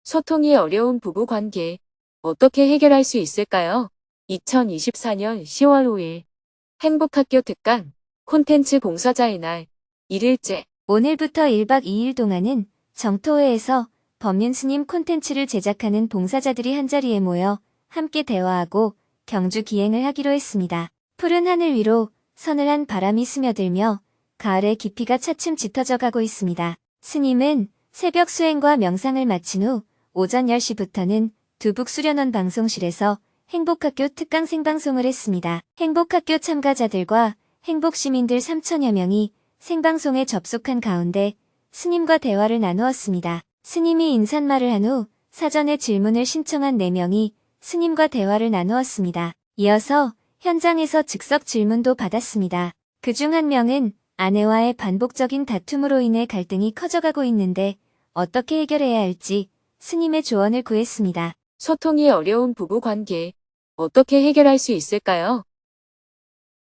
소통이 어려운 부부관계 어떻게 해결할 수 있을까요? 2024년 10월 5일 행복학교 특강 콘텐츠 봉사자의 날 1일째 오늘부터 1박 2일 동안은 정토회에서 법륜스님 콘텐츠를 제작하는 봉사자들이 한자리에 모여 함께 대화하고 경주 기행을 하기로 했습니다. 푸른 하늘 위로 서늘한 바람이 스며들며 가을의 깊이가 차츰 짙어져 가고 있습니다. 스님은 새벽 수행과 명상을 마친 후 오전 10시부터는 두북 수련원 방송실에서 행복학교 특강 생방송을 했습니다. 행복학교 참가자들과 행복시민들 3천여 명이 생방송에 접속한 가운데 스님과 대화를 나누었습니다. 스님이 인사말을 한 후 사전에 질문을 신청한 4명이 스님과 대화를 나누었습니다. 이어서 현장에서 즉석 질문도 받았습니다. 그중 한 명은 아내와의 반복적인 다툼으로 인해 갈등이 커져가고 있는데 어떻게 해결해야 할지 스님의 조언을 구했습니다. 소통이 어려운 부부관계 어떻게 해결할 수 있을까요?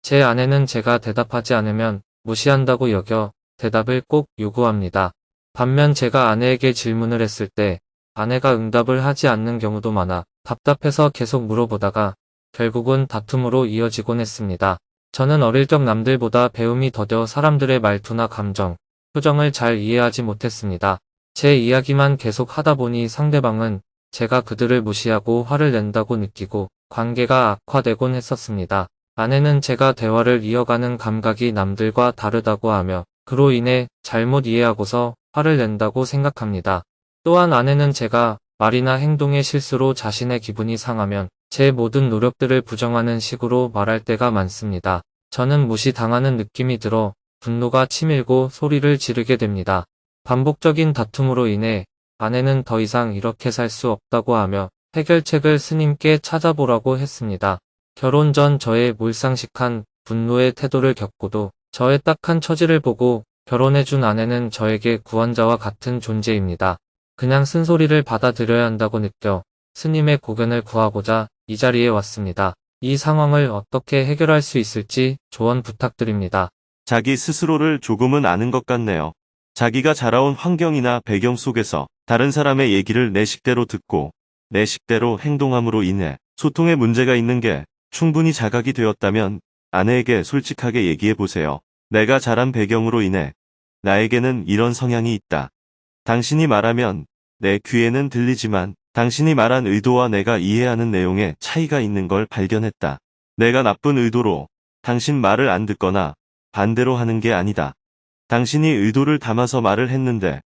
제 아내는 제가 대답하지 않으면 무시한다고 여겨 대답을 꼭 요구합니다. 반면 제가 아내에게 질문을 했을 때 아내가 응답을 하지 않는 경우도 많아 답답해서 계속 물어보다가 결국은 다툼으로 이어지곤 했습니다. 저는 어릴 적 남들보다 배움이 더뎌 사람들의 말투나 감정, 표정을 잘 이해하지 못했습니다. 제 이야기만 계속 하다 보니 상대방은 제가 그들을 무시하고 화를 낸다고 느끼고 관계가 악화되곤 했었습니다. 아내는 제가 대화를 이어가는 감각이 남들과 다르다고 하며 그로 인해 잘못 이해하고서 화를 낸다고 생각합니다. 또한 아내는 제가 말이나 행동의 실수로 자신의 기분이 상하면 제 모든 노력들을 부정하는 식으로 말할 때가 많습니다. 저는 무시당하는 느낌이 들어 분노가 치밀고 소리를 지르게 됩니다. 반복적인 다툼으로 인해 아내는 더 이상 이렇게 살 수 없다고 하며 해결책을 스님께 찾아보라고 했습니다. 결혼 전 저의 몰상식한 분노의 태도를 겪고도 저의 딱한 처지를 보고 결혼해준 아내는 저에게 구원자와 같은 존재입니다. 그냥 쓴소리를 받아들여야 한다고 느껴 스님의 고견을 구하고자 이 자리에 왔습니다. 이 상황을 어떻게 해결할 수 있을지 조언 부탁드립니다. 자기 스스로를 조금은 아는 것 같네요. 자기가 자라온 환경이나 배경 속에서 다른 사람의 얘기를 내 식대로 듣고 내 식대로 행동함으로 인해 소통에 문제가 있는 게 충분히 자각이 되었다면 아내에게 솔직하게 얘기해보세요. 내가 자란 배경으로 인해 나에게는 이런 성향이 있다. 당신이 말하면 내 귀에는 들리지만 당신이 말한 의도와 내가 이해하는 내용에 차이가 있는 걸 발견했다. 내가 나쁜 의도로 당신 말을 안 듣거나 반대로 하는 게 아니다. 당신이 의도를 담아서 말을 했는데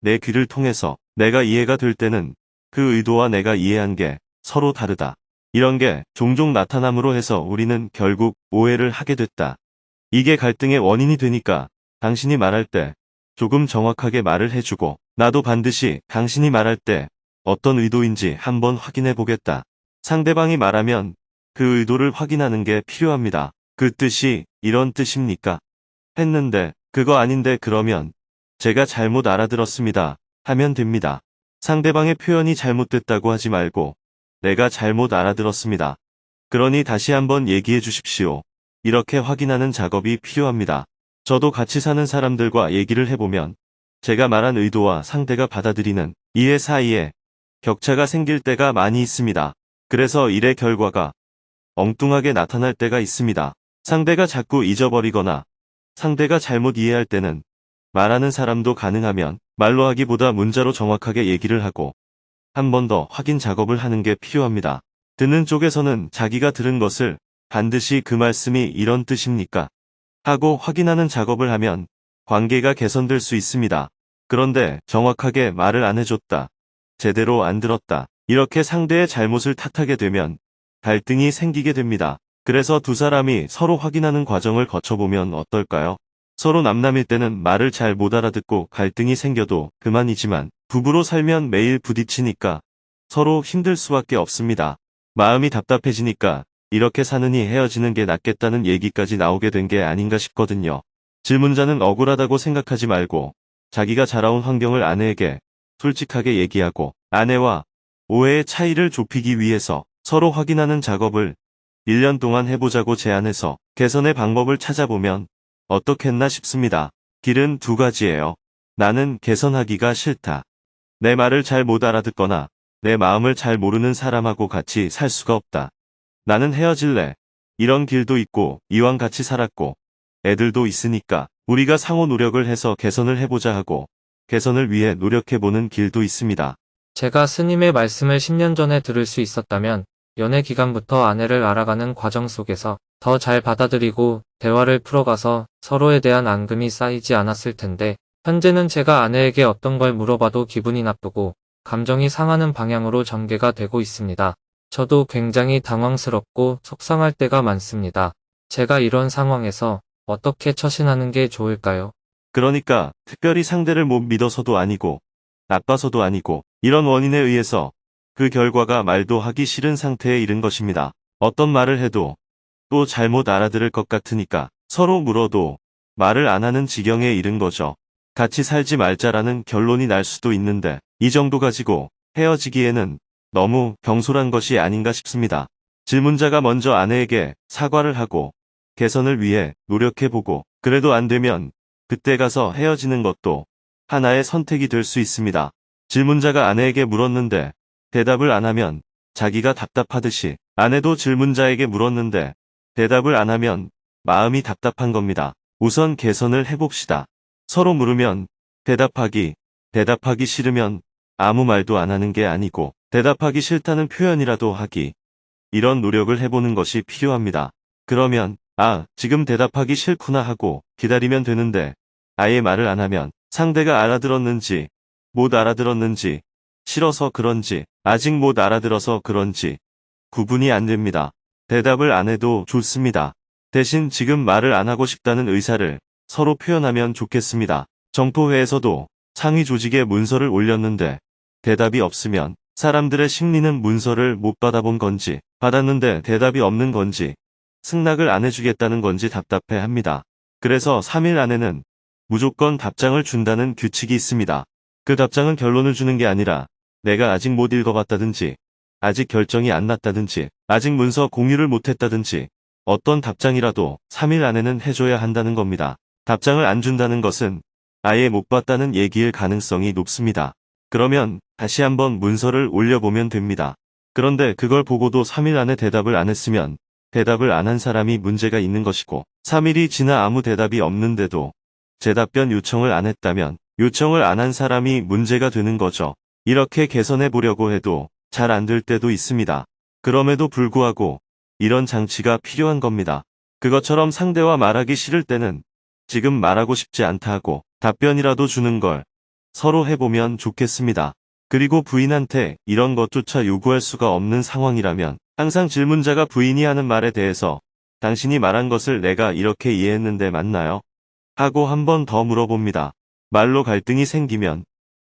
내 귀를 통해서 내가 이해가 될 때는 그 의도와 내가 이해한 게 서로 다르다. 이런 게 종종 나타남으로 해서 우리는 결국 오해를 하게 됐다. 이게 갈등의 원인이 되니까 당신이 말할 때 조금 정확하게 말을 해주고 나도 반드시 당신이 말할 때 어떤 의도인지 한번 확인해 보겠다. 상대방이 말하면 그 의도를 확인하는 게 필요합니다. 그 뜻이 이런 뜻입니까? 했는데 그거 아닌데 그러면 제가 잘못 알아들었습니다. 하면 됩니다. 상대방의 표현이 잘못됐다고 하지 말고 내가 잘못 알아들었습니다. 그러니 다시 한번 얘기해 주십시오. 이렇게 확인하는 작업이 필요합니다. 저도 같이 사는 사람들과 얘기를 해보면 제가 말한 의도와 상대가 받아들이는 이해 사이에 격차가 생길 때가 많이 있습니다. 그래서 일의 결과가 엉뚱하게 나타날 때가 있습니다. 상대가 자꾸 잊어버리거나 상대가 잘못 이해할 때는 말하는 사람도 가능하면 말로 하기보다 문자로 정확하게 얘기를 하고 한 번 더 확인 작업을 하는 게 필요합니다. 듣는 쪽에서는 자기가 들은 것을 반드시 그 말씀이 이런 뜻입니까? 하고 확인하는 작업을 하면 관계가 개선될 수 있습니다. 그런데 정확하게 말을 안 해줬다. 제대로 안 들었다. 이렇게 상대의 잘못을 탓하게 되면 갈등이 생기게 됩니다. 그래서 두 사람이 서로 확인하는 과정을 거쳐보면 어떨까요? 서로 남남일 때는 말을 잘 못 알아듣고 갈등이 생겨도 그만이지만 부부로 살면 매일 부딪히니까 서로 힘들 수밖에 없습니다. 마음이 답답해지니까 이렇게 사느니 헤어지는 게 낫겠다는 얘기까지 나오게 된 게 아닌가 싶거든요. 질문자는 억울하다고 생각하지 말고 자기가 자라온 환경을 아내에게 솔직하게 얘기하고 아내와 오해의 차이를 좁히기 위해서 서로 확인하는 작업을 1년 동안 해보자고 제안해서 개선의 방법을 찾아보면 어떻겠나 싶습니다. 길은 두 가지예요. 나는 개선하기가 싫다. 내 말을 잘 못 알아듣거나 내 마음을 잘 모르는 사람하고 같이 살 수가 없다. 나는 헤어질래. 이런 길도 있고 이왕 같이 살았고 애들도 있으니까 우리가 상호 노력을 해서 개선을 해보자 하고 개선을 위해 노력해보는 길도 있습니다. 제가 스님의 말씀을 10년 전에 들을 수 있었다면 연애 기간부터 아내를 알아가는 과정 속에서 더 잘 받아들이고 대화를 풀어가서 서로에 대한 앙금이 쌓이지 않았을 텐데 현재는 제가 아내에게 어떤 걸 물어봐도 기분이 나쁘고 감정이 상하는 방향으로 전개가 되고 있습니다. 저도 굉장히 당황스럽고 속상할 때가 많습니다. 제가 이런 상황에서 어떻게 처신하는 게 좋을까요? 그러니까 특별히 상대를 못 믿어서도 아니고 나빠서도 아니고 이런 원인에 의해서 그 결과가 말도 하기 싫은 상태에 이른 것입니다. 어떤 말을 해도 또 잘못 알아들을 것 같으니까 서로 물어도 말을 안 하는 지경에 이른 거죠. 같이 살지 말자라는 결론이 날 수도 있는데 이 정도 가지고 헤어지기에는 너무 경솔한 것이 아닌가 싶습니다. 질문자가 먼저 아내에게 사과를 하고 개선을 위해 노력해보고 그래도 안 되면 그때 가서 헤어지는 것도 하나의 선택이 될 수 있습니다. 질문자가 아내에게 물었는데 대답을 안 하면 자기가 답답하듯이 아내도 질문자에게 물었는데 대답을 안 하면 마음이 답답한 겁니다. 우선 개선을 해봅시다. 서로 물으면 대답하기 싫으면 아무 말도 안 하는 게 아니고 대답하기 싫다는 표현이라도 하기. 이런 노력을 해보는 것이 필요합니다. 그러면 지금 대답하기 싫구나 하고 기다리면 되는데 아예 말을 안 하면 상대가 알아들었는지 못 알아들었는지 싫어서 그런지 아직 못 알아들어서 그런지 구분이 안 됩니다. 대답을 안 해도 좋습니다. 대신 지금 말을 안 하고 싶다는 의사를 서로 표현하면 좋겠습니다. 정토회에서도 상위 조직에 문서를 올렸는데 대답이 없으면 사람들의 심리는 문서를 못 받아본 건지 받았는데 대답이 없는 건지 승낙을 안 해주겠다는 건지 답답해 합니다. 그래서 3일 안에는 무조건 답장을 준다는 규칙이 있습니다. 그 답장은 결론을 주는 게 아니라 내가 아직 못 읽어봤다든지 아직 결정이 안 났다든지 아직 문서 공유를 못했다든지 어떤 답장이라도 3일 안에는 해줘야 한다는 겁니다. 답장을 안 준다는 것은 아예 못 봤다는 얘기일 가능성이 높습니다. 그러면 다시 한번 문서를 올려보면 됩니다. 그런데 그걸 보고도 3일 안에 대답을 안 했으면 대답을 안 한 사람이 문제가 있는 것이고 3일이 지나 아무 대답이 없는데도 재답변 요청을 안 했다면 요청을 안 한 사람이 문제가 되는 거죠. 이렇게 개선해 보려고 해도 잘 안 될 때도 있습니다. 그럼에도 불구하고 이런 장치가 필요한 겁니다. 그것처럼 상대와 말하기 싫을 때는 지금 말하고 싶지 않다 하고 답변이라도 주는 걸 서로 해보면 좋겠습니다. 그리고 부인한테 이런 것조차 요구할 수가 없는 상황이라면 항상 질문자가 부인이 하는 말에 대해서 당신이 말한 것을 내가 이렇게 이해했는데 맞나요? 하고 한 번 더 물어봅니다. 말로 갈등이 생기면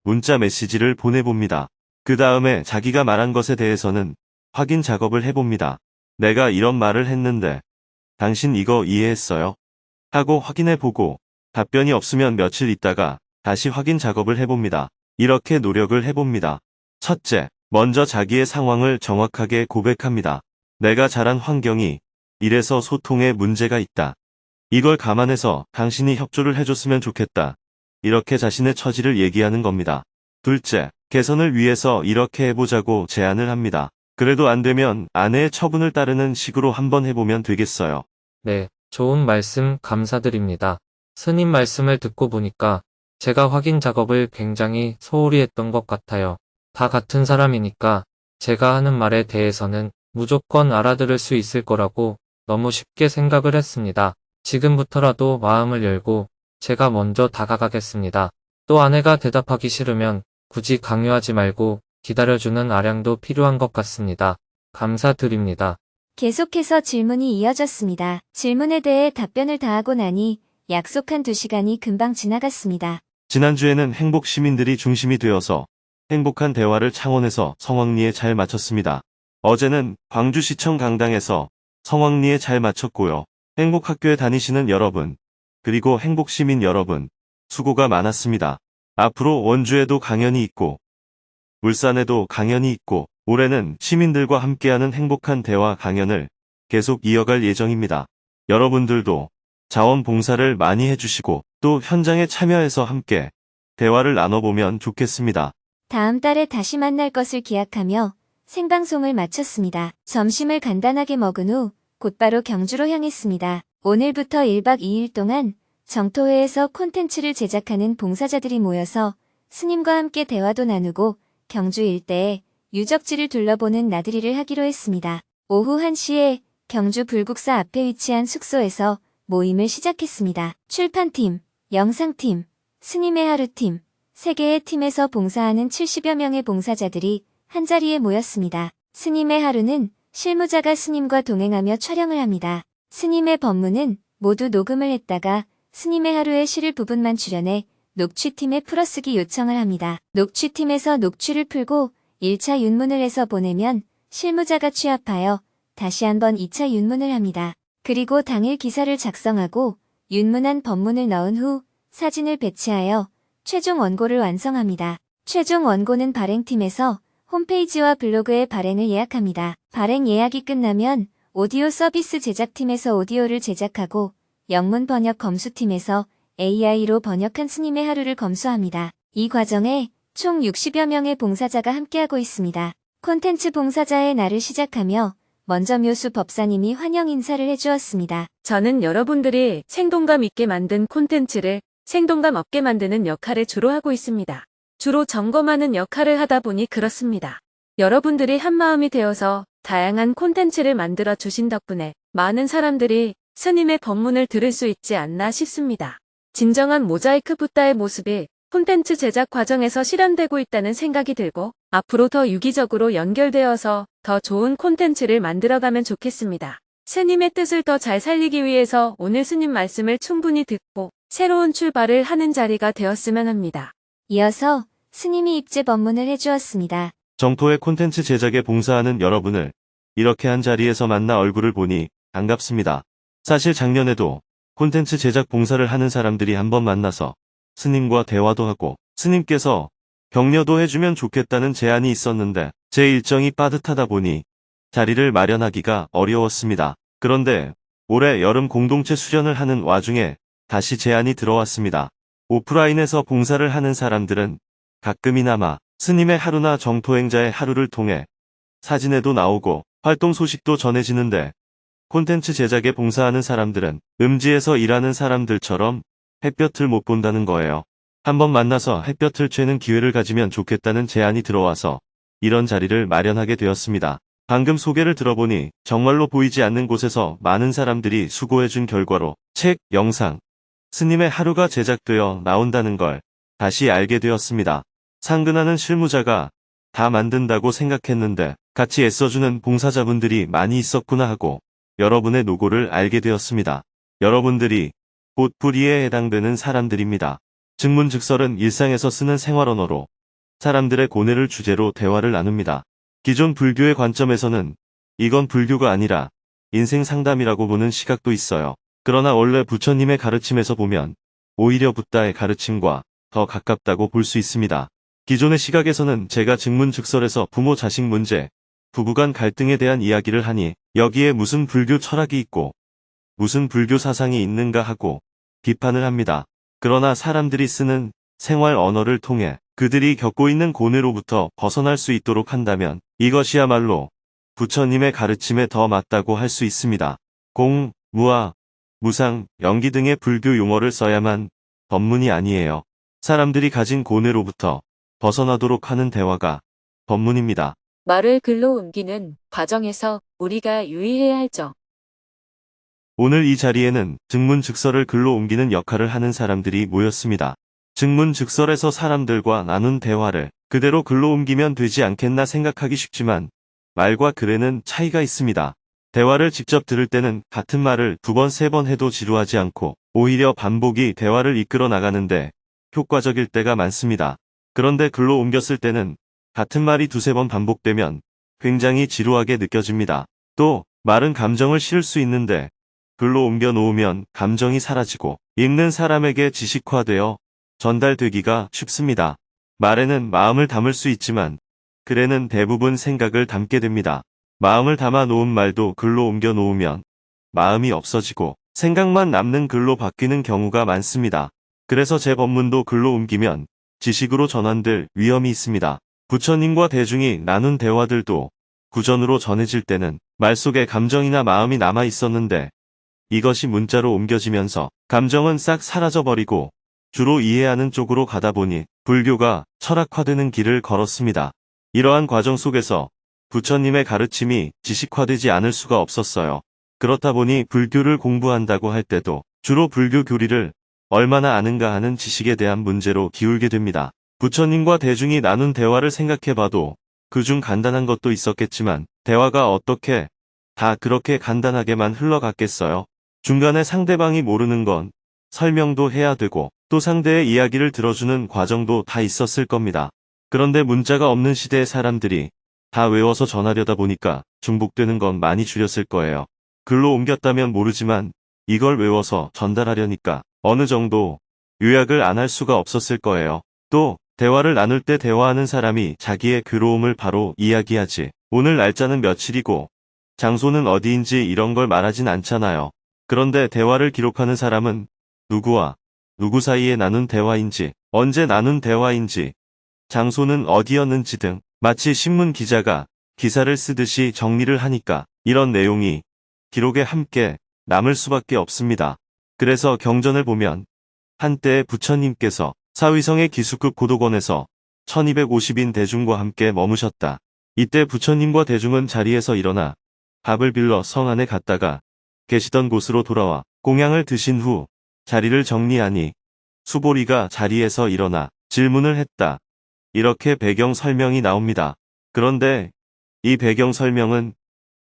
문자 메시지를 보내봅니다. 그 다음에 자기가 말한 것에 대해서는 확인 작업을 해봅니다. 내가 이런 말을 했는데 당신 이거 이해했어요? 하고 확인해보고 답변이 없으면 며칠 있다가 다시 확인 작업을 해봅니다. 이렇게 노력을 해봅니다. 첫째, 먼저 자기의 상황을 정확하게 고백합니다. 내가 자란 환경이 이래서 소통에 문제가 있다. 이걸 감안해서 당신이 협조를 해줬으면 좋겠다. 이렇게 자신의 처지를 얘기하는 겁니다. 둘째, 개선을 위해서 이렇게 해보자고 제안을 합니다. 그래도 안 되면 아내의 처분을 따르는 식으로 한번 해보면 되겠어요. 네, 좋은 말씀 감사드립니다. 스님 말씀을 듣고 보니까 제가 확인 작업을 굉장히 소홀히 했던 것 같아요. 다 같은 사람이니까 제가 하는 말에 대해서는 무조건 알아들을 수 있을 거라고 너무 쉽게 생각을 했습니다. 지금부터라도 마음을 열고 제가 먼저 다가가겠습니다. 또 아내가 대답하기 싫으면 굳이 강요하지 말고 기다려주는 아량도 필요한 것 같습니다. 감사드립니다. 계속해서 질문이 이어졌습니다. 질문에 대해 답변을 다 하고 나니 약속한 2시간이 금방 지나갔습니다. 지난주에는 행복 시민들이 중심이 되어서 행복한 대화를 창원에서 성황리에 잘 마쳤습니다. 어제는 광주시청 강당에서 성황리에 잘 마쳤고요. 행복학교에 다니시는 여러분, 그리고 행복시민 여러분, 수고가 많았습니다. 앞으로 원주에도 강연이 있고 울산에도 강연이 있고 올해는 시민들과 함께하는 행복한 대화 강연을 계속 이어갈 예정입니다. 여러분들도 자원봉사를 많이 해주시고 또 현장에 참여해서 함께 대화를 나눠보면 좋겠습니다. 다음 달에 다시 만날 것을 기약하며 생방송을 마쳤습니다. 점심을 간단하게 먹은 후 곧바로 경주로 향했습니다. 오늘부터 1박 2일 동안 정토회에서 콘텐츠를 제작하는 봉사자들이 모여서 스님과 함께 대화도 나누고 경주 일대의 유적지를 둘러보는 나들이를 하기로 했습니다. 오후 1시에 경주 불국사 앞에 위치한 숙소에서 모임을 시작했습니다. 출판팀, 영상팀, 스님의 하루팀, 3개의 팀에서 봉사하는 70여 명의 봉사자들이 한자리에 모였습니다. 스님의 하루는 실무자가 스님과 동행하며 촬영을 합니다. 스님의 법문은 모두 녹음을 했다가 스님의 하루의 시를 부분만 출연해 녹취팀에 풀어쓰기 요청을 합니다. 녹취팀에서 녹취를 풀고 1차 윤문을 해서 보내면 실무자가 취합하여 다시 한번 2차 윤문을 합니다. 그리고 당일 기사를 작성하고 윤문한 법문을 넣은 후 사진을 배치하여 최종 원고를 완성합니다. 최종 원고는 발행팀에서 홈페이지와 블로그에 발행을 예약합니다. 발행 예약이 끝나면 오디오 서비스 제작팀에서 오디오를 제작하고 영문 번역 검수팀에서 AI로 번역한 스님의 하루를 검수합니다. 이 과정에 총 60여 명의 봉사자가 함께하고 있습니다. 콘텐츠 봉사자의 날을 시작하며 먼저 묘수 법사님이 환영 인사를 해주었습니다. 저는 여러분들이 생동감 있게 만든 콘텐츠를 생동감 없게 만드는 역할을 주로 하고 있습니다. 주로 점검하는 역할을 하다 보니 그렇습니다. 여러분들이 한마음이 되어서 다양한 콘텐츠를 만들어 주신 덕분에 많은 사람들이 스님의 법문을 들을 수 있지 않나 싶습니다. 진정한 모자이크 붓다의 모습이 콘텐츠 제작 과정에서 실현되고 있다는 생각이 들고 앞으로 더 유기적으로 연결되어서 더 좋은 콘텐츠를 만들어가면 좋겠습니다. 스님의 뜻을 더 잘 살리기 위해서 오늘 스님 말씀을 충분히 듣고 새로운 출발을 하는 자리가 되었으면 합니다. 이어서 스님이 입제 법문을 해주었습니다. 정토의 콘텐츠 제작에 봉사하는 여러분을 이렇게 한 자리에서 만나 얼굴을 보니 반갑습니다. 사실 작년에도 콘텐츠 제작 봉사를 하는 사람들이 한번 만나서 스님과 대화도 하고 스님께서 격려도 해주면 좋겠다는 제안이 있었는데 제 일정이 빠듯하다 보니 자리를 마련하기가 어려웠습니다. 그런데 올해 여름 공동체 수련을 하는 와중에 다시 제안이 들어왔습니다. 오프라인에서 봉사를 하는 사람들은 가끔이나마 스님의 하루나 정토행자의 하루를 통해 사진에도 나오고 활동 소식도 전해지는데 콘텐츠 제작에 봉사하는 사람들은 음지에서 일하는 사람들처럼 햇볕을 못 본다는 거예요. 한번 만나서 햇볕을 쬐는 기회를 가지면 좋겠다는 제안이 들어와서 이런 자리를 마련하게 되었습니다. 방금 소개를 들어보니 정말로 보이지 않는 곳에서 많은 사람들이 수고해준 결과로 책, 영상, 스님의 하루가 제작되어 나온다는 걸 다시 알게 되었습니다. 상근하는 실무자가 다 만든다고 생각했는데 같이 애써주는 봉사자분들이 많이 있었구나 하고 여러분의 노고를 알게 되었습니다. 여러분들이 곧 불의에 해당되는 사람들입니다. 증문즉설은 일상에서 쓰는 생활 언어로 사람들의 고뇌를 주제로 대화를 나눕니다. 기존 불교의 관점에서는 이건 불교가 아니라 인생 상담이라고 보는 시각도 있어요. 그러나 원래 부처님의 가르침에서 보면 오히려 붓다의 가르침과 더 가깝다고 볼 수 있습니다. 기존의 시각에서는 제가 증문즉설에서 부모 자식 문제, 부부간 갈등에 대한 이야기를 하니 여기에 무슨 불교 철학이 있고 무슨 불교 사상이 있는가 하고 비판을 합니다. 그러나 사람들이 쓰는 생활 언어를 통해 그들이 겪고 있는 고뇌로부터 벗어날 수 있도록 한다면 이것이야말로 부처님의 가르침에 더 맞다고 할 수 있습니다. 공, 무아, 무상, 연기 등의 불교 용어를 써야만 법문이 아니에요. 사람들이 가진 고뇌로부터 벗어나도록 하는 대화가 법문입니다. 말을 글로 옮기는 과정에서 우리가 유의해야 할 점. 오늘 이 자리에는 증문즉설을 글로 옮기는 역할을 하는 사람들이 모였습니다. 증문즉설에서 사람들과 나눈 대화를 그대로 글로 옮기면 되지 않겠나 생각하기 쉽지만 말과 글에는 차이가 있습니다. 대화를 직접 들을 때는 같은 말을 2번, 3번 해도 지루하지 않고 오히려 반복이 대화를 이끌어 나가는데 효과적일 때가 많습니다. 그런데 글로 옮겼을 때는 같은 말이 2~3번 반복되면 굉장히 지루하게 느껴집니다. 또 말은 감정을 실을 수 있는데 글로 옮겨 놓으면 감정이 사라지고 읽는 사람에게 지식화되어 전달되기가 쉽습니다. 말에는 마음을 담을 수 있지만 글에는 대부분 생각을 담게 됩니다. 마음을 담아 놓은 말도 글로 옮겨 놓으면 마음이 없어지고 생각만 남는 글로 바뀌는 경우가 많습니다. 그래서 제 법문도 글로 옮기면 지식으로 전환될 위험이 있습니다. 부처님과 대중이 나눈 대화들도 구전으로 전해질 때는 말 속에 감정이나 마음이 남아 있었는데 이것이 문자로 옮겨지면서 감정은 싹 사라져버리고 주로 이해하는 쪽으로 가다 보니 불교가 철학화되는 길을 걸었습니다. 이러한 과정 속에서 부처님의 가르침이 지식화되지 않을 수가 없었어요. 그렇다 보니 불교를 공부한다고 할 때도 주로 불교 교리를 얼마나 아는가 하는 지식에 대한 문제로 기울게 됩니다. 부처님과 대중이 나눈 대화를 생각해봐도 그중 간단한 것도 있었겠지만 대화가 어떻게 다 그렇게 간단하게만 흘러갔겠어요. 중간에 상대방이 모르는 건 설명도 해야 되고 또 상대의 이야기를 들어주는 과정도 다 있었을 겁니다. 그런데 문자가 없는 시대의 사람들이 다 외워서 전하려다 보니까 중복되는 건 많이 줄였을 거예요. 글로 옮겼다면 모르지만 이걸 외워서 전달하려니까 어느 정도 요약을 안 할 수가 없었을 거예요. 또 대화를 나눌 때 대화하는 사람이 자기의 괴로움을 바로 이야기하지 오늘 날짜는 며칠이고 장소는 어디인지 이런 걸 말하진 않잖아요. 그런데 대화를 기록하는 사람은 누구와 누구 사이에 나눈 대화인지 언제 나눈 대화인지 장소는 어디였는지 등 마치 신문 기자가 기사를 쓰듯이 정리를 하니까 이런 내용이 기록에 함께 남을 수밖에 없습니다. 그래서 경전을 보면 한때 부처님께서 사위성의 기수급 고도권에서 1250인 대중과 함께 머무셨다. 이때 부처님과 대중은 자리에서 일어나 밥을 빌러 성 안에 갔다가 계시던 곳으로 돌아와 공양을 드신 후 자리를 정리하니 수보리가 자리에서 일어나 질문을 했다. 이렇게 배경 설명이 나옵니다. 그런데 이 배경 설명은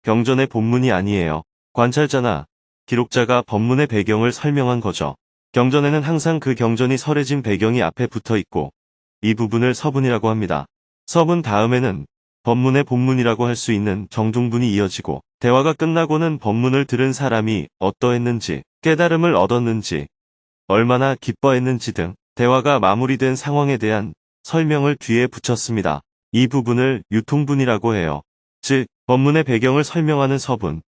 경전의 본문이 아니에요. 관찰자나 기록자가 법문의 배경을 설명한 거죠. 경전에는 항상 그 경전이 설해진 배경이 앞에 붙어 있고 이 부분을 서분이라고 합니다. 서분 다음에는 법문의 본문이라고 할 수 있는 정중분이 이어지고 대화가 끝나고는 법문을 들은 사람이 어떠했는지, 깨달음을 얻었는지, 얼마나 기뻐했는지 등 대화가 마무리된 상황에 대한 설명을 뒤에 붙였습니다. 이 부분을 유통분이라고 해요. 즉, 법문의 배경을 설명하는 서분,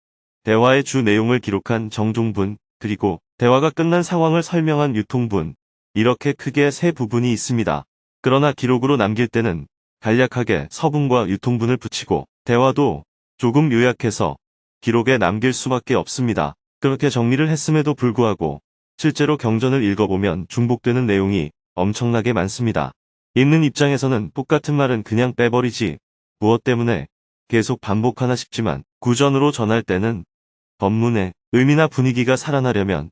대화의 주 내용을 기록한 정중분, 그리고 대화가 끝난 상황을 설명한 유통분, 이렇게 크게 세 부분이 있습니다. 그러나 기록으로 남길 때는 간략하게 서분과 유통분을 붙이고 대화도 조금 요약해서 기록에 남길 수밖에 없습니다. 그렇게 정리를 했음에도 불구하고 실제로 경전을 읽어보면 중복되는 내용이 엄청나게 많습니다. 읽는 입장에서는 똑같은 말은 그냥 빼버리지 무엇 때문에 계속 반복하나 싶지만 구전으로 전할 때는 법문의 의미나 분위기가 살아나려면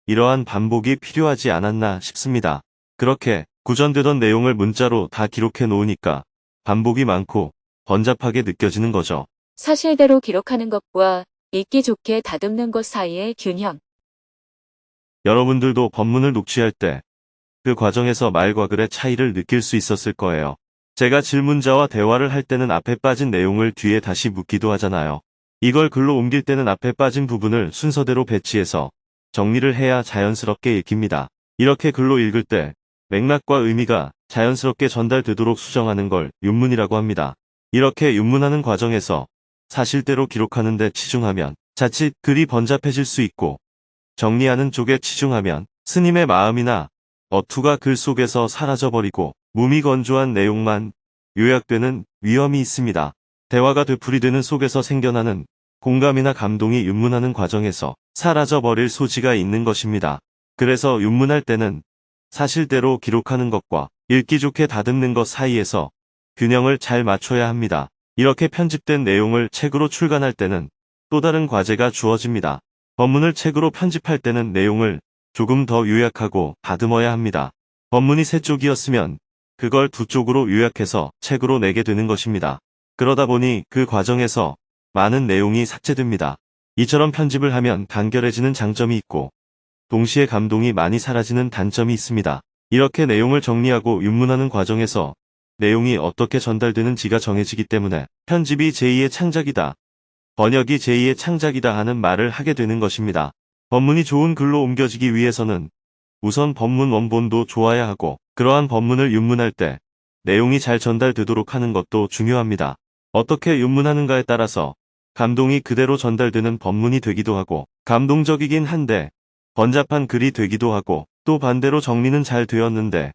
이러한 반복이 필요하지 않았나 싶습니다. 그렇게 구전되던 내용을 문자로 다 기록해 놓으니까 반복이 많고 번잡하게 느껴지는 거죠. 사실대로 기록하는 것과 읽기 좋게 다듬는 것 사이의 균형. 여러분들도 법문을 녹취할 때 그 과정에서 말과 글의 차이를 느낄 수 있었을 거예요. 제가 질문자와 대화를 할 때는 앞에 빠진 내용을 뒤에 다시 묻기도 하잖아요. 이걸 글로 옮길 때는 앞에 빠진 부분을 순서대로 배치해서 정리를 해야 자연스럽게 읽힙니다. 이렇게 글로 읽을 때 맥락과 의미가 자연스럽게 전달되도록 수정하는 걸 윤문이라고 합니다. 이렇게 윤문하는 과정에서 사실대로 기록하는 데 치중하면 자칫 글이 번잡해질 수 있고 정리하는 쪽에 치중하면 스님의 마음이나 어투가 글 속에서 사라져버리고 무미건조한 내용만 요약되는 위험이 있습니다. 대화가 되풀이되는 속에서 생겨나는 공감이나 감동이 윤문하는 과정에서 사라져버릴 소지가 있는 것입니다. 그래서 윤문할 때는 사실대로 기록하는 것과 읽기 좋게 다듬는 것 사이에서 균형을 잘 맞춰야 합니다. 이렇게 편집된 내용을 책으로 출간할 때는 또 다른 과제가 주어집니다. 법문을 책으로 편집할 때는 내용을 조금 더 요약하고 다듬어야 합니다. 법문이 3쪽이었으면 그걸 2쪽으로 요약해서 책으로 내게 되는 것입니다. 그러다 보니 그 과정에서 많은 내용이 삭제됩니다. 이처럼 편집을 하면 간결해지는 장점이 있고 동시에 감동이 많이 사라지는 단점이 있습니다. 이렇게 내용을 정리하고 윤문하는 과정에서 내용이 어떻게 전달되는지가 정해지기 때문에 편집이 제2의 창작이다, 번역이 제2의 창작이다 하는 말을 하게 되는 것입니다. 법문이 좋은 글로 옮겨지기 위해서는 우선 법문 원본도 좋아야 하고 그러한 법문을 윤문할 때 내용이 잘 전달되도록 하는 것도 중요합니다. 어떻게 윤문하는가에 따라서 감동이 그대로 전달되는 법문이 되기도 하고, 감동적이긴 한데 번잡한 글이 되기도 하고, 또 반대로 정리는 잘 되었는데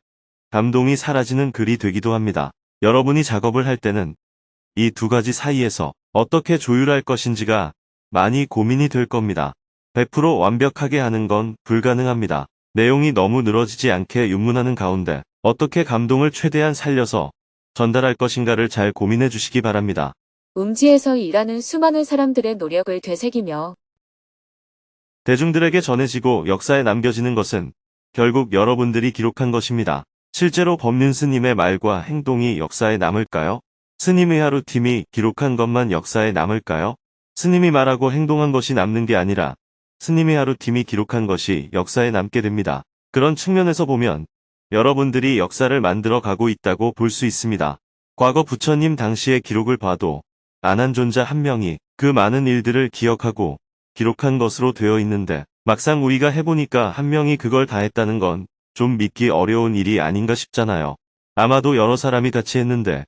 감동이 사라지는 글이 되기도 합니다. 여러분이 작업을 할 때는 이 두 가지 사이에서 어떻게 조율할 것인지가 많이 고민이 될 겁니다. 100% 완벽하게 하는 건 불가능합니다. 내용이 너무 늘어지지 않게 윤문하는 가운데 어떻게 감동을 최대한 살려서 전달할 것인가를 잘 고민해 주시기 바랍니다. 음지에서 일하는 수많은 사람들의 노력을 되새기며 대중들에게 전해지고 역사에 남겨지는 것은 결국 여러분들이 기록한 것입니다. 실제로 법륜 스님의 말과 행동이 역사에 남을까요? 스님의 하루 팀이 기록한 것만 역사에 남을까요? 스님이 말하고 행동한 것이 남는 게 아니라 스님의 하루 팀이 기록한 것이 역사에 남게 됩니다. 그런 측면에서 보면 여러분들이 역사를 만들어 가고 있다고 볼 수 있습니다. 과거 부처님 당시의 기록을 봐도 안한존자 한 명이 그 많은 일들을 기억하고 기록한 것으로 되어 있는데, 막상 우리가 해보니까 한 명이 그걸 다 했다는 건 좀 믿기 어려운 일이 아닌가 싶잖아요. 아마도 여러 사람이 같이 했는데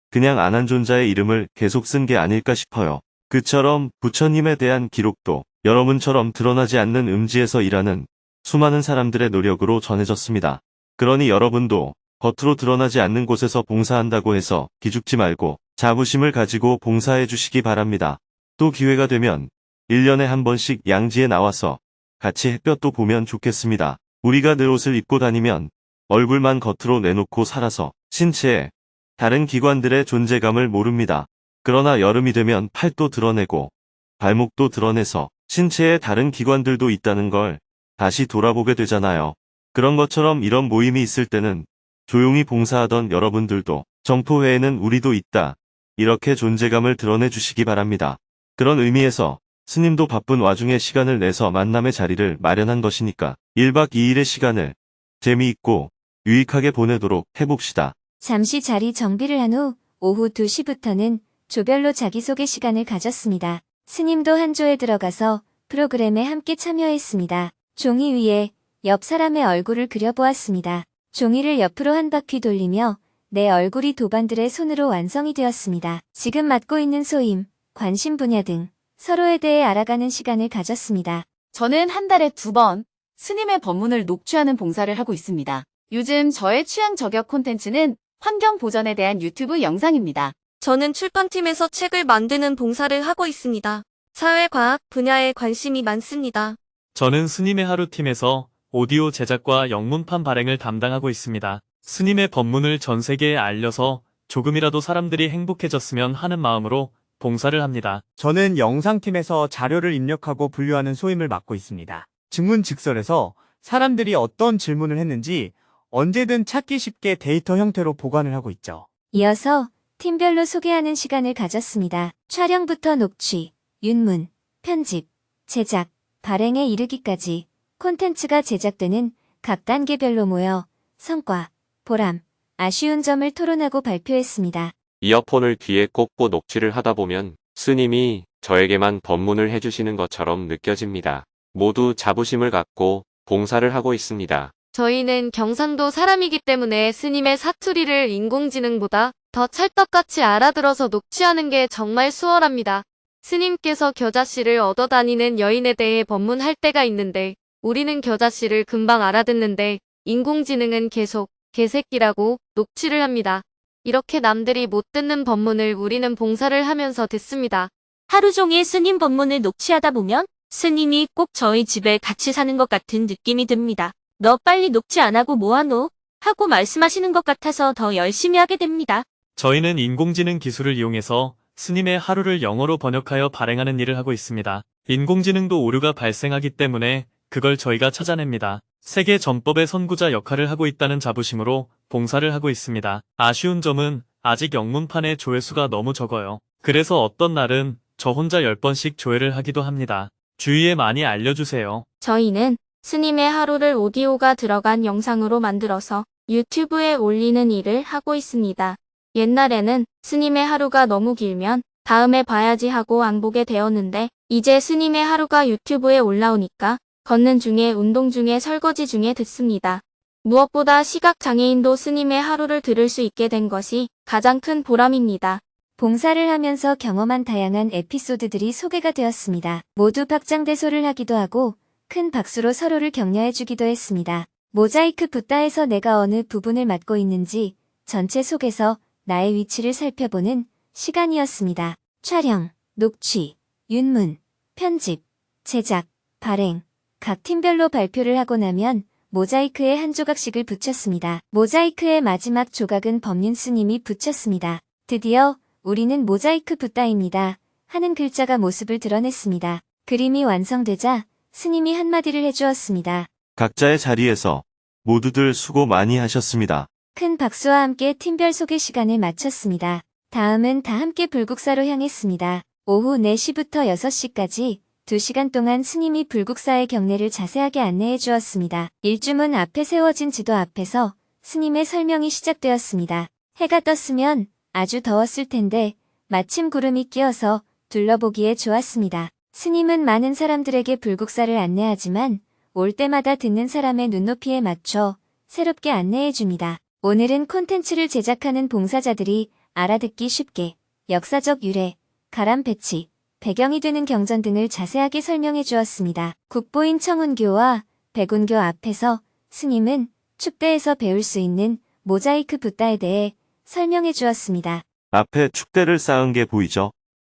그냥 안한존자의 이름을 계속 쓴 게 아닐까 싶어요. 그처럼 부처님에 대한 기록도 여러분처럼 드러나지 않는 음지에서 일하는 수많은 사람들의 노력으로 전해졌습니다. 그러니 여러분도 겉으로 드러나지 않는 곳에서 봉사한다고 해서 기죽지 말고 자부심을 가지고 봉사해 주시기 바랍니다. 또 기회가 되면 1년에 한 번씩 양지에 나와서 같이 햇볕도 보면 좋겠습니다. 우리가 늘 옷을 입고 다니면 얼굴만 겉으로 내놓고 살아서 신체의 다른 기관들의 존재감을 모릅니다. 그러나 여름이 되면 팔도 드러내고 발목도 드러내서 신체의 다른 기관들도 있다는 걸 다시 돌아보게 되잖아요. 그런 것처럼 이런 모임이 있을 때는 조용히 봉사하던 여러분들도 정토회에는 우리도 있다, 이렇게 존재감을 드러내 주시기 바랍니다. 그런 의미에서 스님도 바쁜 와중에 시간을 내서 만남의 자리를 마련한 것이니까 1박 2일의 시간을 재미있고 유익하게 보내도록 해봅시다. 잠시 자리 정비를 한 후 오후 2시부터는 조별로 자기소개 시간을 가졌습니다. 스님도 한 조에 들어가서 프로그램에 함께 참여했습니다. 종이 위에 옆 사람의 얼굴을 그려보았습니다. 종이를 옆으로 한 바퀴 돌리며 내 얼굴이 도반들의 손으로 완성이 되었습니다. 지금 맡고 있는 소임, 관심 분야 등 서로에 대해 알아가는 시간을 가졌습니다. 저는 한 달에 2번 스님의 법문을 녹취하는 봉사를 하고 있습니다. 요즘 저의 취향 저격 콘텐츠는 환경 보전에 대한 유튜브 영상입니다. 저는 출판팀에서 책을 만드는 봉사를 하고 있습니다. 사회과학 분야에 관심이 많습니다. 저는 스님의 하루팀에서 오디오 제작과 영문판 발행을 담당하고 있습니다. 스님의 법문을 전 세계에 알려서 조금이라도 사람들이 행복해졌으면 하는 마음으로 봉사를 합니다. 저는 영상팀에서 자료를 입력하고 분류하는 소임을 맡고 있습니다. 증문즉설에서 사람들이 어떤 질문을 했는지 언제든 찾기 쉽게 데이터 형태로 보관을 하고 있죠. 이어서 팀별로 소개하는 시간을 가졌습니다. 촬영부터 녹취, 윤문, 편집, 제작, 발행에 이르기까지 콘텐츠가 제작되는 각 단계별로 모여 성과, 보람, 아쉬운 점을 토론하고 발표했습니다. 이어폰을 귀에 꽂고 녹취를 하다 보면 스님이 저에게만 법문을 해주시는 것처럼 느껴집니다. 모두 자부심을 갖고 봉사를 하고 있습니다. 저희는 경상도 사람이기 때문에 스님의 사투리를 인공지능보다 더 찰떡같이 알아들어서 녹취하는 게 정말 수월합니다. 스님께서 겨자씨를 얻어 다니는 여인에 대해 법문할 때가 있는데 우리는 겨자씨를 금방 알아듣는데 인공지능은 계속 개새끼라고 녹취를 합니다. 이렇게 남들이 못 듣는 법문을 우리는 봉사를 하면서 듣습니다. 하루 종일 스님 법문을 녹취하다 보면 스님이 꼭 저희 집에 같이 사는 것 같은 느낌이 듭니다. 너 빨리 녹취 안 하고 뭐하노? 하고 말씀하시는 것 같아서 더 열심히 하게 됩니다. 저희는 인공지능 기술을 이용해서 스님의 하루를 영어로 번역하여 발행하는 일을 하고 있습니다. 인공지능도 오류가 발생하기 때문에 그걸 저희가 찾아냅니다. 세계 전법의 선구자 역할을 하고 있다는 자부심으로 봉사를 하고 있습니다. 아쉬운 점은 아직 영문판의 조회수가 너무 적어요. 그래서 어떤 날은 저 혼자 10번씩 조회를 하기도 합니다. 주위에 많이 알려주세요. 저희는 스님의 하루를 오디오가 들어간 영상으로 만들어서 유튜브에 올리는 일을 하고 있습니다. 옛날에는 스님의 하루가 너무 길면 다음에 봐야지 하고 안 보게 되었는데 이제 스님의 하루가 유튜브에 올라오니까 걷는 중에 운동 중에 설거지 중에 듣습니다. 무엇보다 시각장애인도 스님의 하루를 들을 수 있게 된 것이 가장 큰 보람입니다. 봉사를 하면서 경험한 다양한 에피소드들이 소개가 되었습니다. 모두 박장대소를 하기도 하고 큰 박수로 서로를 격려해주기도 했습니다. 모자이크 붓다에서 내가 어느 부분을 맡고 있는지 전체 속에서 나의 위치를 살펴보는 시간이었습니다. 촬영, 녹취, 윤문, 편집, 제작, 발행, 각 팀별로 발표를 하고 나면 모자이크에 한 조각씩을 붙였습니다. 모자이크의 마지막 조각은 법륜 스님이 붙였습니다. 드디어 우리는 모자이크 붓다입니다. 하는 글자가 모습을 드러냈습니다. 그림이 완성되자 스님이 한마디를 해주었습니다. 각자의 자리에서 모두들 수고 많이 하셨습니다. 큰 박수와 함께 팀별 소개 시간을 마쳤습니다. 다음은 다 함께 불국사로 향했습니다. 오후 4시부터 6시까지 2시간 동안 스님이 불국사의 경례를 자세하게 안내해 주었습니다. 일주문 앞에 세워진 지도 앞에서 스님의 설명이 시작되었습니다. 해가 떴으면 아주 더웠을 텐데 마침 구름이 끼어서 둘러보기에 좋았습니다. 스님은 많은 사람들에게 불국사를 안내하지만 올 때마다 듣는 사람의 눈높이에 맞춰 새롭게 안내해 줍니다. 오늘은 콘텐츠를 제작하는 봉사자들이 알아듣기 쉽게 역사적 유래, 가람 배치, 배경이 되는 경전 등을 자세하게 설명해 주었습니다. 국보인 청운교와 백운교 앞에서 스님은 축대에서 배울 수 있는 모자이크 붓다에 대해 설명해 주었습니다. 앞에 축대를 쌓은 게 보이죠?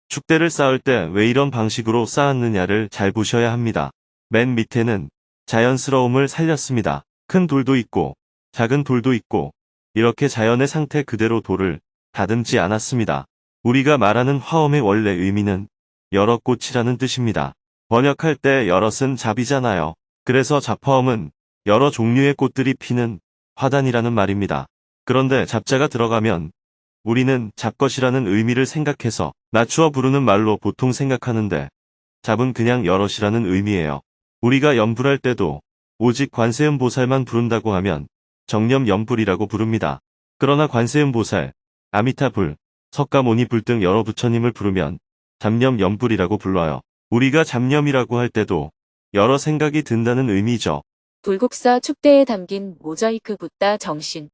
축대를 쌓을 때 왜 이런 방식으로 쌓았느냐를 잘 보셔야 합니다. 맨 밑에는 자연스러움을 살렸습니다. 큰 돌도 있고 작은 돌도 있고 이렇게 자연의 상태 그대로 돌을 다듬지 않았습니다. 우리가 말하는 화엄의 원래 의미는 여러 꽃이라는 뜻입니다. 번역할 때 여럿은 잡이잖아요. 그래서 잡화엄은 여러 종류의 꽃들이 피는 화단이라는 말입니다. 그런데 잡자가 들어가면 우리는 잡것이라는 의미를 생각해서 낮추어 부르는 말로 보통 생각하는데 잡은 그냥 여럿이라는 의미예요. 우리가 염불할 때도 오직 관세음보살만 부른다고 하면 정념염불이라고 부릅니다. 그러나 관세음보살, 아미타불, 석가모니불 등 여러 부처님을 부르면 잡념염불이라고 불러요. 우리가 잡념이라고 할 때도 여러 생각이 든다는 의미죠. 불국사 축대에 담긴 모자이크 붓다 정신.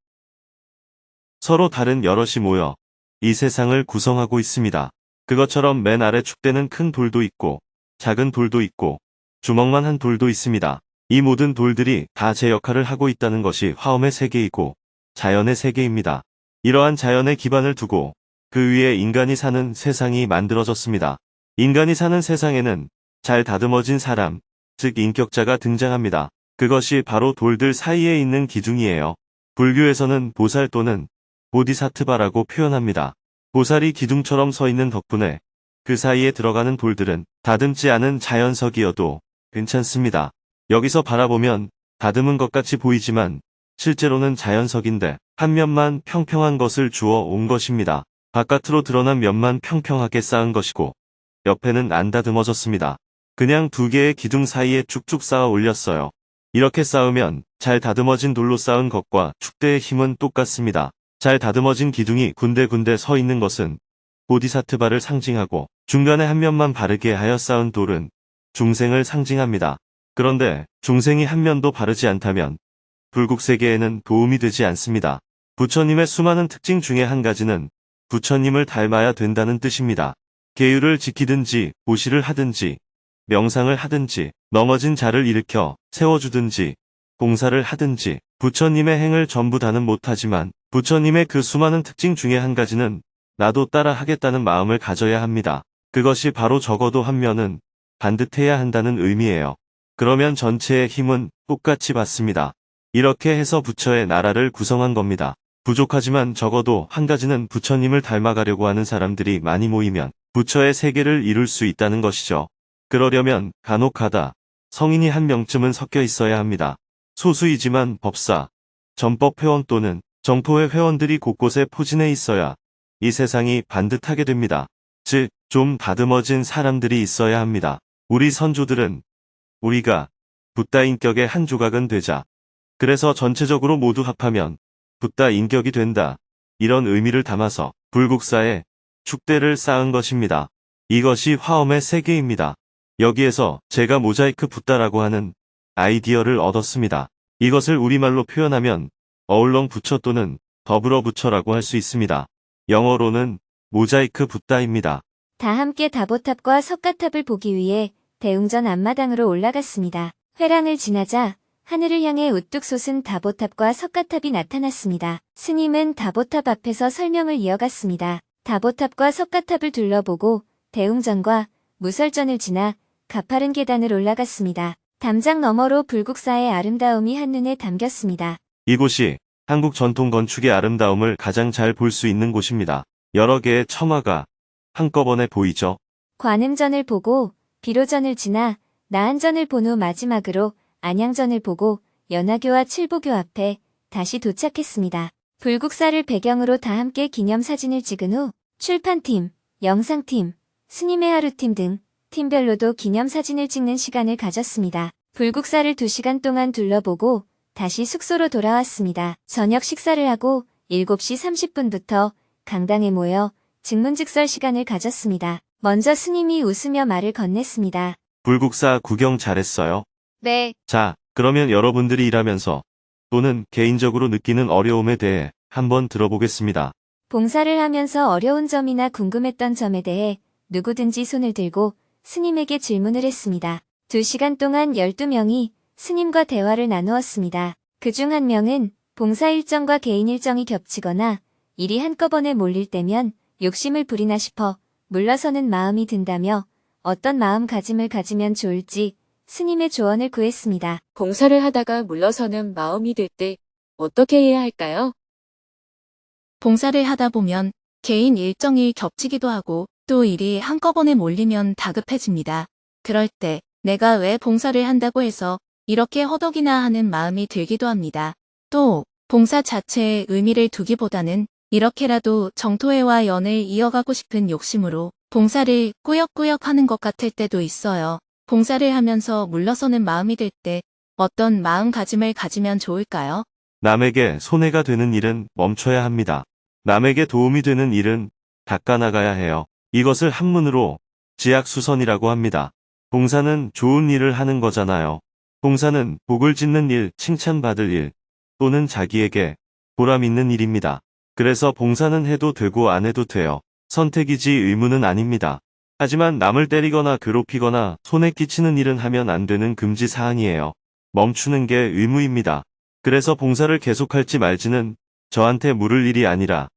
서로 다른 여럿이 모여 이 세상을 구성하고 있습니다. 그것처럼 맨 아래 축대는 큰 돌도 있고 작은 돌도 있고 주먹만 한 돌도 있습니다. 이 모든 돌들이 다 제 역할을 하고 있다는 것이 화엄의 세계이고 자연의 세계입니다. 이러한 자연의 기반을 두고 그 위에 인간이 사는 세상이 만들어졌습니다. 인간이 사는 세상에는 잘 다듬어진 사람, 즉 인격자가 등장합니다. 그것이 바로 돌들 사이에 있는 기둥이에요. 불교에서는 보살 또는 보디사트바라고 표현합니다. 보살이 기둥처럼 서 있는 덕분에 그 사이에 들어가는 돌들은 다듬지 않은 자연석이어도 괜찮습니다. 여기서 바라보면 다듬은 것 같이 보이지만 실제로는 자연석인데 한 면만 평평한 것을 주어 온 것입니다. 바깥으로 드러난 면만 평평하게 쌓은 것이고 옆에는 안 다듬어졌습니다. 그냥 두 개의 기둥 사이에 쭉쭉 쌓아 올렸어요. 이렇게 쌓으면 잘 다듬어진 돌로 쌓은 것과 축대의 힘은 똑같습니다. 잘 다듬어진 기둥이 군데군데 서 있는 것은 보디사트바를 상징하고 중간에 한 면만 바르게 하여 쌓은 돌은 중생을 상징합니다. 그런데 중생이 한 면도 바르지 않다면 불국세계에는 도움이 되지 않습니다. 부처님의 수많은 특징 중에 한 가지는 부처님을 닮아야 된다는 뜻입니다. 계율을 지키든지 보시를 하든지 명상을 하든지 넘어진 자를 일으켜 세워주든지 봉사를 하든지 부처님의 행을 전부 다는 못하지만 부처님의 그 수많은 특징 중에 한 가지는 나도 따라 하겠다는 마음을 가져야 합니다. 그것이 바로 적어도 한 면은 반듯해야 한다는 의미예요. 그러면 전체의 힘은 똑같이 받습니다. 이렇게 해서 부처의 나라를 구성한 겁니다. 부족하지만 적어도 한 가지는 부처님을 닮아가려고 하는 사람들이 많이 모이면 부처의 세계를 이룰 수 있다는 것이죠. 그러려면 간혹가다 성인이 한 명쯤은 섞여 있어야 합니다. 소수이지만 법사, 전법회원 또는 정토회 회원들이 곳곳에 포진해 있어야 이 세상이 반듯하게 됩니다. 즉, 좀 다듬어진 사람들이 있어야 합니다. 우리 선조들은 우리가 붓다 인격의 한 조각은 되자. 그래서 전체적으로 모두 합하면 붓다 인격이 된다. 이런 의미를 담아서 불국사에 축대를 쌓은 것입니다. 이것이 화엄의 세계입니다. 여기에서 제가 모자이크 붓다라고 하는 아이디어를 얻었습니다. 이것을 우리말로 표현하면 어울렁 붙여 또는 더불어 붙여라고 할 수 있습니다. 영어로는 모자이크 붓다입니다. 다 함께 다보탑과 석가탑을 보기 위해 대웅전 앞마당으로 올라갔습니다. 회랑을 지나자 하늘을 향해 우뚝 솟은 다보탑과 석가탑이 나타났습니다. 스님은 다보탑 앞에서 설명을 이어갔습니다. 다보탑과 석가탑을 둘러보고 대웅전과 무설전을 지나 가파른 계단을 올라갔습니다. 담장 너머로 불국사의 아름다움이 한눈에 담겼습니다. 이곳이 한국 전통 건축의 아름다움을 가장 잘 볼 수 있는 곳입니다. 여러 개의 처마가 한꺼번에 보이죠. 관음전을 보고 비로전을 지나 나한전을 본 후 마지막으로 안양전을 보고 연화교와 칠보교 앞에 다시 도착했습니다. 불국사를 배경으로 다 함께 기념사진을 찍은 후 출판팀, 영상팀, 스님의 하루팀 등 팀별로도 기념사진을 찍는 시간을 가졌습니다. 불국사를 2시간 동안 둘러보고 다시 숙소로 돌아왔습니다. 저녁 식사를 하고 7시 30분부터 강당에 모여 증문즉설 시간을 가졌습니다. 먼저 스님이 웃으며 말을 건넸습니다. 불국사 구경 잘했어요. 네, 자, 그러면 여러분들이 일하면서 또는 개인적으로 느끼는 어려움에 대해 한번 들어보겠습니다. 봉사를 하면서 어려운 점이나 궁금했던 점에 대해 누구든지 손을 들고 스님에게 질문을 했습니다. 2시간 동안 12명이 스님과 대화를 나누었습니다. 그중 한 명은 봉사 일정과 개인 일정이 겹치거나 일이 한꺼번에 몰릴 때면 욕심을 부리나 싶어 물러서는 마음이 든다며 어떤 마음가짐을 가지면 좋을지 스님의 조언을 구했습니다. 봉사를 하다가 물러서는 마음이 들 때 어떻게 해야 할까요? 봉사를 하다 보면 개인 일정이 겹치기도 하고 또 일이 한꺼번에 몰리면 다급해집니다. 그럴 때 내가 왜 봉사를 한다고 해서 이렇게 허덕이나 하는 마음이 들기도 합니다. 또 봉사 자체에 의미를 두기보다는 이렇게라도 정토회와 연을 이어가고 싶은 욕심으로 봉사를 꾸역꾸역 하는 것 같을 때도 있어요. 봉사를 하면서 물러서는 마음이 들 때 어떤 마음가짐을 가지면 좋을까요? 남에게 손해가 되는 일은 멈춰야 합니다. 남에게 도움이 되는 일은 닦아나가야 해요. 이것을 한문으로 지약수선이라고 합니다. 봉사는 좋은 일을 하는 거잖아요. 봉사는 복을 짓는 일, 칭찬받을 일, 또는 자기에게 보람 있는 일입니다. 그래서 봉사는 해도 되고 안 해도 돼요. 선택이지 의무는 아닙니다. 하지만 남을 때리거나 괴롭히거나 손에 끼치는 일은 하면 안 되는 금지 사항이에요. 멈추는 게 의무입니다. 그래서 봉사를 계속할지 말지는 저한테 물을 일이 아니라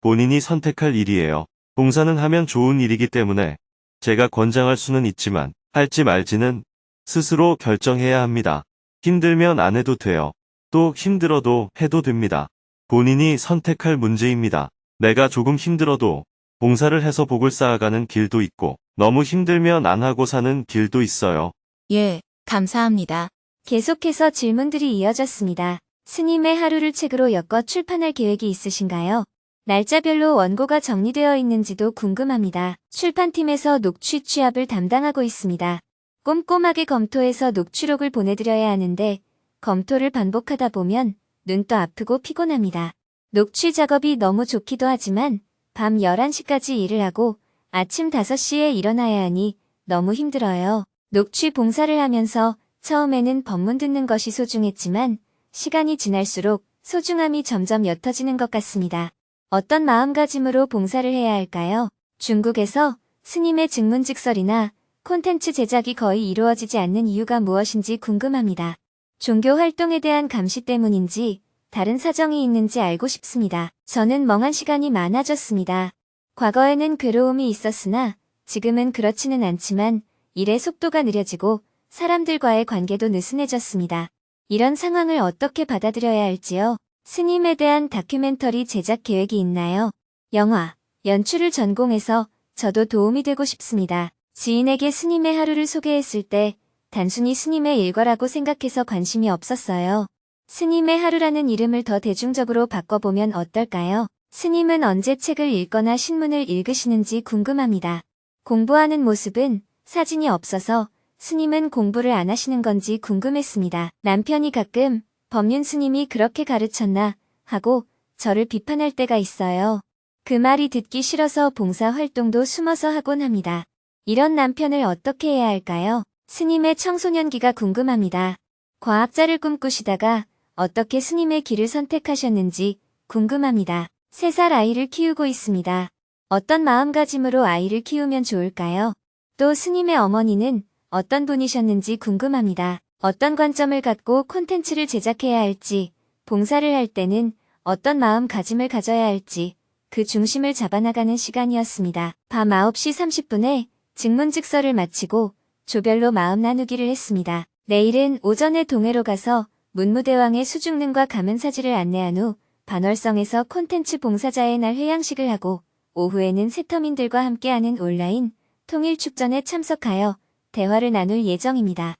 본인이 선택할 일이에요. 봉사는 하면 좋은 일이기 때문에 제가 권장할 수는 있지만 할지 말지는 스스로 결정해야 합니다. 힘들면 안 해도 돼요. 또 힘들어도 해도 됩니다. 본인이 선택할 문제입니다. 내가 조금 힘들어도 봉사를 해서 복을 쌓아가는 길도 있고 너무 힘들면 안 하고 사는 길도 있어요. 예, 감사합니다. 계속해서 질문들이 이어졌습니다. 스님의 하루를 책으로 엮어 출판할 계획이 있으신가요? 날짜별로 원고가 정리되어 있는지도 궁금합니다. 출판팀에서 녹취 취합을 담당하고 있습니다. 꼼꼼하게 검토해서 녹취록을 보내드려야 하는데 검토를 반복하다 보면 눈도 아프고 피곤합니다. 녹취 작업이 너무 좋기도 하지만 밤 11시까지 일을 하고 아침 5시에 일어나야 하니 너무 힘들어요. 녹취 봉사를 하면서 처음에는 법문 듣는 것이 소중했지만 시간이 지날수록 소중함이 점점 옅어지는 것 같습니다. 어떤 마음가짐으로 봉사를 해야 할까요? 중국에서 스님의 증문즉설이나 콘텐츠 제작이 거의 이루어지지 않는 이유가 무엇인지 궁금합니다. 종교 활동에 대한 감시 때문인지 다른 사정이 있는지 알고 싶습니다. 저는 멍한 시간이 많아졌습니다. 과거에는 괴로움이 있었으나 지금은 그렇지는 않지만 일의 속도가 느려지고 사람들과의 관계도 느슨해졌습니다. 이런 상황을 어떻게 받아들여야 할지요? 스님에 대한 다큐멘터리 제작 계획이 있나요? 영화, 연출을 전공해서 저도 도움이 되고 싶습니다. 지인에게 스님의 하루를 소개했을 때 단순히 스님의 일과라고 생각해서 관심이 없었어요. 스님의 하루라는 이름을 더 대중적으로 바꿔보면 어떨까요? 스님은 언제 책을 읽거나 신문을 읽으시는지 궁금합니다. 공부하는 모습은 사진이 없어서 스님은 공부를 안 하시는 건지 궁금했습니다. 남편이 가끔 법륜 스님이 그렇게 가르쳤나 하고 저를 비판할 때가 있어요. 그 말이 듣기 싫어서 봉사 활동도 숨어서 하곤 합니다. 이런 남편을 어떻게 해야 할까요? 스님의 청소년기가 궁금합니다. 과학자를 꿈꾸시다가 어떻게 스님의 길을 선택하셨는지 궁금합니다. 3살 아이를 키우고 있습니다. 어떤 마음가짐으로 아이를 키우면 좋을까요? 또 스님의 어머니는 어떤 분이셨는지 궁금합니다. 어떤 관점을 갖고 콘텐츠를 제작해야 할지, 봉사를 할 때는 어떤 마음가짐을 가져야 할지 그 중심을 잡아나가는 시간이었습니다. 밤 9시 30분에 증문즉서를 마치고 조별로 마음 나누기를 했습니다. 내일은 오전에 동해로 가서 문무대왕의 수중릉과 가문사지를 안내한 후 반월성에서 콘텐츠 봉사자의 날 회양식을 하고 오후에는 세터민들과 함께하는 온라인 통일축전에 참석하여 대화를 나눌 예정입니다.